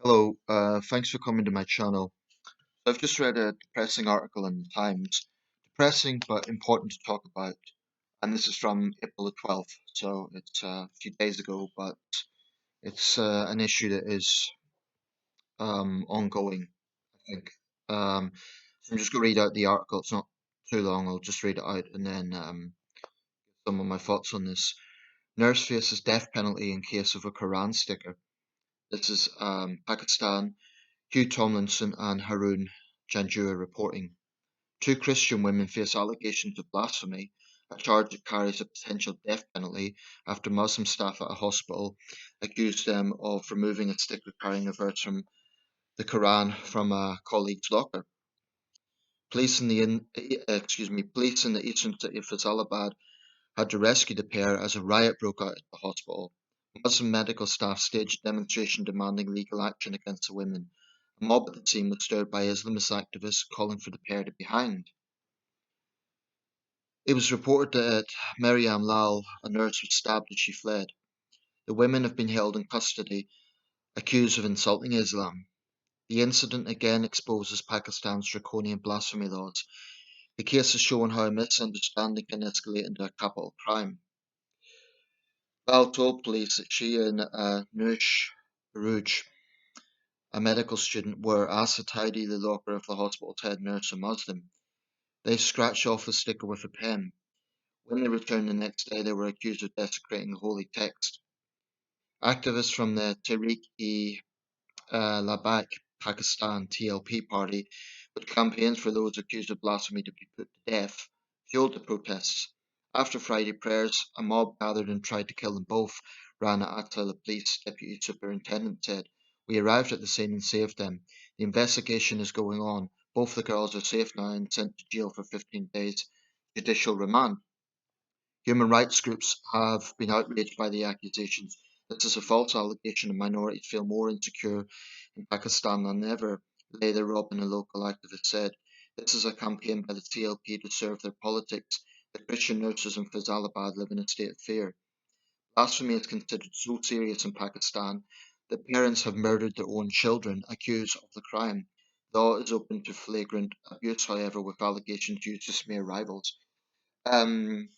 Hello, thanks for coming to my channel. So I've just read a depressing article in the Times. Depressing but important to talk about. And this is from April the 12th, so it's a few days ago, but it's an issue that is ongoing, I think. So I'm just going to read out the article. It's not too long, I'll just read it out and then some of my thoughts on this. Nurse faces death penalty in case of a Quran sticker. This is Pakistan. Hugh Tomlinson and Haroon Janjua reporting. Two Christian women face allegations of blasphemy, a charge that carries a potential death penalty after Muslim staff at a hospital accused them of removing a sticker carrying a verse from the Quran from a colleague's locker. Police in the eastern city of Faisalabad had to rescue the pair as a riot broke out at the hospital. Muslim medical staff staged a demonstration demanding legal action against the women. A mob at the scene was stirred by Islamist activists calling for the pair to be hanged. It was reported that Maryam Lal, a nurse, was stabbed as she fled. The women have been held in custody, accused of insulting Islam. The incident again exposes Pakistan's draconian blasphemy laws. The case has shown how a misunderstanding can escalate into a capital crime. Val told police that she and Nush Baruch, a medical student, were asked to tidy the locker of the hospital's head nurse, a Muslim. They scratched off the sticker with a pen. When they returned the next day, they were accused of desecrating the holy text. Activists from the Tehreek-e-Labbaik Pakistan (TLP) party, which campaigns for those accused of blasphemy to be put to death, fueled the protests. After Friday prayers, a mob gathered and tried to kill them both, Rana Akhtar, the police deputy superintendent, said. We arrived at the scene and saved them. The investigation is going on. Both the girls are safe now and sent to jail for 15 days. Judicial remand. Human rights groups have been outraged by the accusations. This is a false allegation and minorities feel more insecure in Pakistan than ever, Leila Robin, a local activist, said. This is a campaign by the TLP to serve their politics. The Christian nurses in Faisalabad live in a state of fear. Blasphemy is considered so serious in Pakistan that parents have murdered their own children accused of the crime. The law is open to flagrant abuse, however, with allegations used to smear rivals. Um,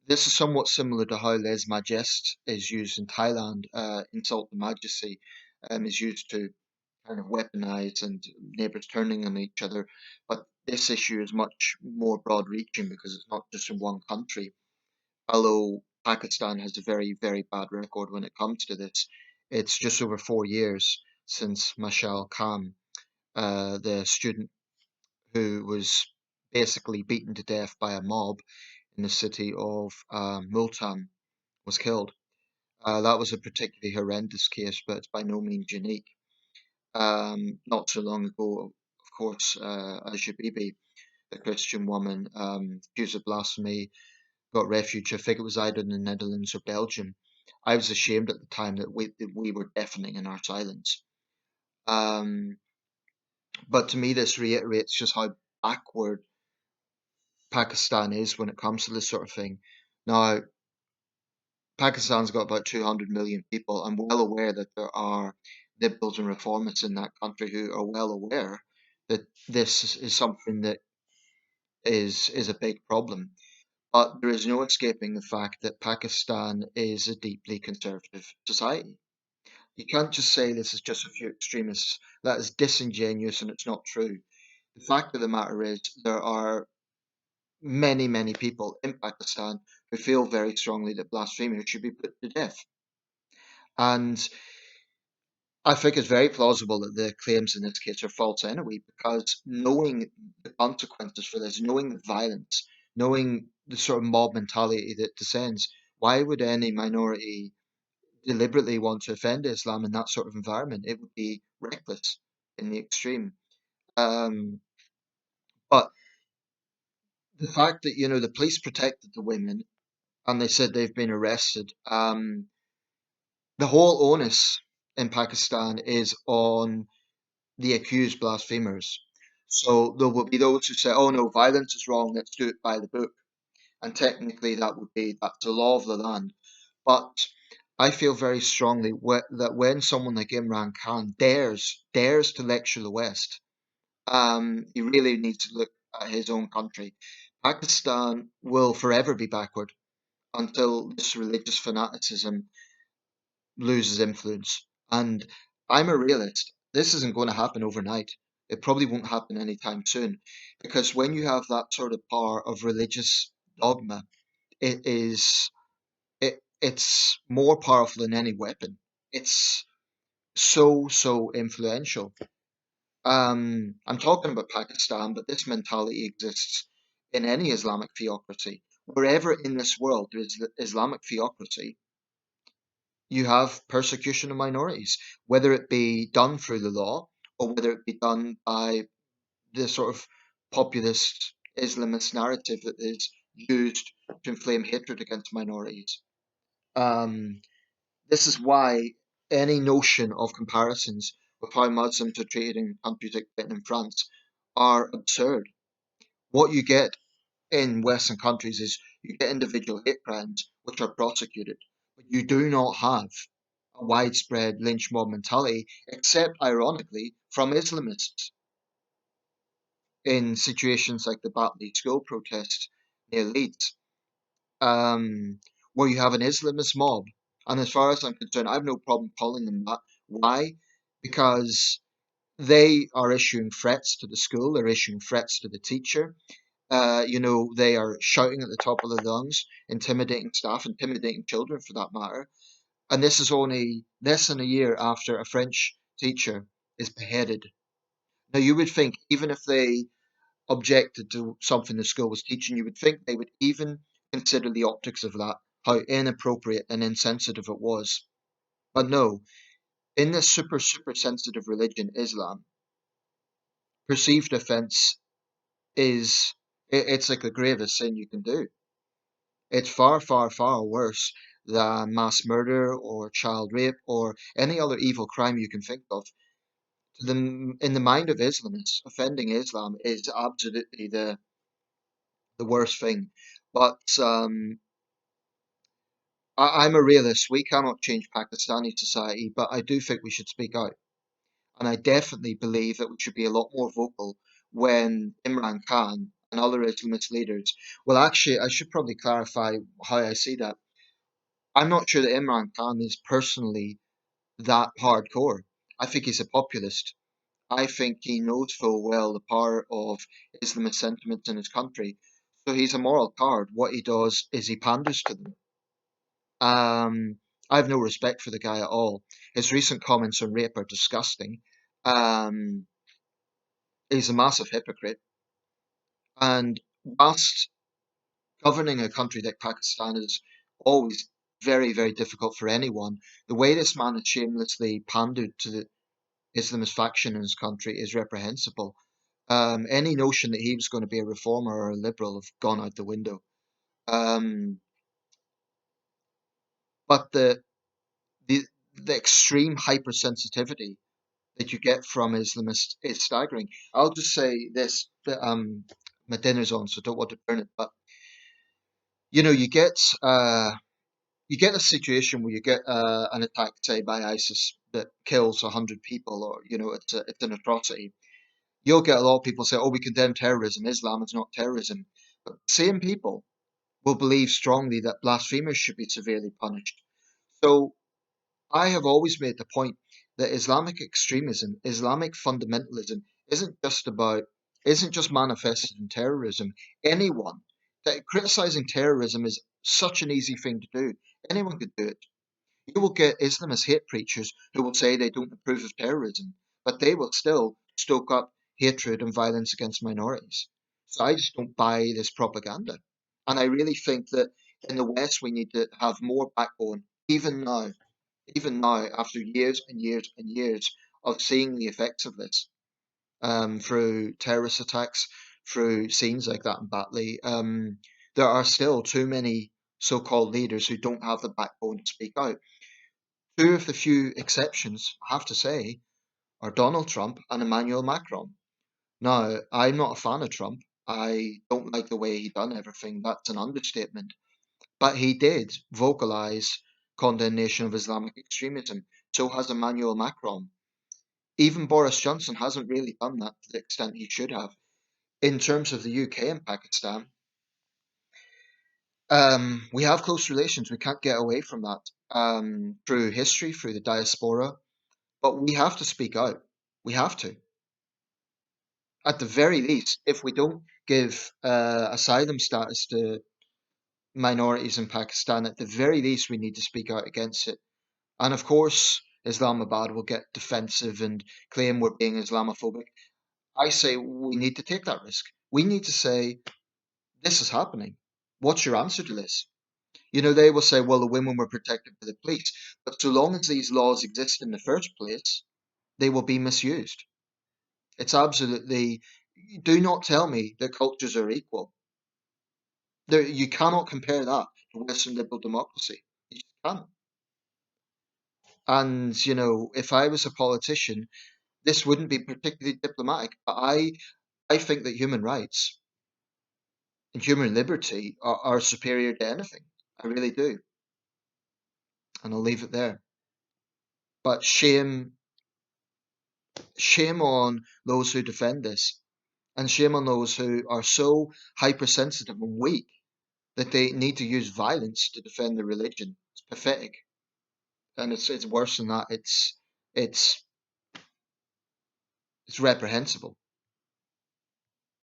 this is somewhat similar to how lèse majesté is used in Thailand. Insult to majesty is used to kind of weaponize and neighbors turning on each other. But this issue is much more broad reaching because it's not just in one country. Although Pakistan has a very, very bad record when it comes to this, it's just over 4 years since Mashal Khan, the student who was basically beaten to death by a mob in the city of Multan, was killed. That was a particularly horrendous case, but it's by no means unique. Not so long ago, of course, Aisha Bibi, the Christian woman accused of blasphemy, got refuge. I think it was either in the Netherlands or Belgium. I was ashamed at the time that we were deafening in our silence. Um, but to me, this reiterates just how backward Pakistan is when it comes to this sort of thing. Now, Pakistan's got about 200 million people. I'm well aware that there are liberals and reformists in that country who are well aware that this is something that is a big problem. But there is no escaping the fact that Pakistan is a deeply conservative society. You can't just say this is just a few extremists. That is disingenuous and it's not true. The fact of the matter is there are many, many people in Pakistan who feel very strongly that blasphemers should be put to death. And I think it's very plausible that the claims in this case are false anyway, because knowing the consequences for this, knowing the violence, knowing the sort of mob mentality that descends, why would any minority deliberately want to offend Islam in that sort of environment? It would be reckless in the extreme. Um, but the fact that, the police protected the women and they said they've been arrested, the whole onus in Pakistan is on the accused blasphemers. So there will be those who say, "Oh no, violence is wrong. Let's do it by the book," and technically that would be that's the law of the land. But I feel very strongly that when someone like Imran Khan dares to lecture the West, he really needs to look at his own country. Pakistan will forever be backward until this religious fanaticism loses influence. And I'm a realist. This isn't going to happen overnight. It probably won't happen anytime soon. Because when you have that sort of power of religious dogma, it's more powerful than any weapon. It's so influential. I'm talking about Pakistan, but this mentality exists in any Islamic theocracy. Wherever in this world there is Islamic theocracy, you have persecution of minorities, whether it be done through the law or whether it be done by the sort of populist Islamist narrative that is used to inflame hatred against minorities. Um, this is why any notion of comparisons with how Muslims are treated in countries like Britain and France are absurd. What you get in Western countries is you get individual hate crimes which are prosecuted, but you do not have a widespread lynch mob mentality, except ironically from Islamists in situations like the Batley school protest near Leeds, where you have an Islamist mob. And as far as I'm concerned, I have no problem calling them that. Why? Because they are issuing threats to the school, they're issuing threats to the teacher. They are shouting at the top of their lungs, intimidating staff, intimidating children for that matter. And this is only less than a year after a French teacher is beheaded. Now, you would think, even if they objected to something the school was teaching, you would think they would even consider the optics of that, how inappropriate and insensitive it was. But no, in this super sensitive religion, Islam, perceived offense is it's like the gravest sin you can do. It's far worse than mass murder or child rape or any other evil crime you can think of. In the mind of Islamists, offending Islam is absolutely the worst thing. But I'm a realist. We cannot change Pakistani society, but I do think we should speak out. And I definitely believe that we should be a lot more vocal when Imran Khan and other Islamist leaders. Well, actually, I should probably clarify how I see that. I'm not sure that Imran Khan is personally that hardcore. I think he's a populist. I think he knows full well the power of Islamist sentiments in his country. So he's a moral coward. What he does is he panders to them. I have no respect for the guy at all. His recent comments on rape are disgusting. Um, he's a massive hypocrite. And whilst governing a country like Pakistan is always very difficult for anyone, the way this man has shamelessly pandered to the Islamist faction in his country is reprehensible. Any notion that he was going to be a reformer or a liberal have gone out the window. Um, but the the extreme hypersensitivity that you get from Islamists is staggering. I'll just say this: that, my dinner's on, so I don't want to burn it. But you know, you get a situation where you get an attack, say by ISIS, that kills 100 people, or it's an atrocity. You'll get a lot of people say, "Oh, we condemn terrorism. Islam is not terrorism." But same people will believe strongly that blasphemers should be severely punished. So I have always made the point that Islamic extremism, Islamic fundamentalism, isn't just manifested in terrorism. Anyone that criticizing terrorism is such an easy thing to do. Anyone could do it. You will get Islamist hate preachers who will say they don't approve of terrorism, but they will still stoke up hatred and violence against minorities. So I just don't buy this propaganda. And I really think that in the West we need to have more backbone, even now, after years and years and years of seeing the effects of this, through terrorist attacks, through scenes like that in Batley, there are still too many so-called leaders who don't have the backbone to speak out. Two of the few exceptions, I have to say, are Donald Trump and Emmanuel Macron. Now, I'm not a fan of Trump. I don't like the way he done everything. That's an understatement. But he did vocalize condemnation of Islamic extremism. So has Emmanuel Macron. Even Boris Johnson hasn't really done that to the extent he should have. In terms of the UK and Pakistan, we have close relations. We can't get away from that through history, through the diaspora. But we have to speak out. We have to. At the very least, if we don't give asylum status to minorities in Pakistan, at the very least, we need to speak out against it. And of course, Islamabad will get defensive and claim we're being Islamophobic. I say we need to take that risk. We need to say, this is happening. What's your answer to this? You know, they will say, well, the women were protected by the police. But so long as these laws exist in the first place, they will be misused. It's absolutely. Do not tell me that cultures are equal. You cannot compare that to Western liberal democracy. You just can't. And, you know, if I was a politician, this wouldn't be particularly diplomatic. But I think that human rights and human liberty are superior to anything. I really do. And I'll leave it there. But shame on those who defend this, and shame on those who are so hypersensitive and weak that they need to use violence to defend their religion. It's pathetic, and it's worse than that. It's it's reprehensible.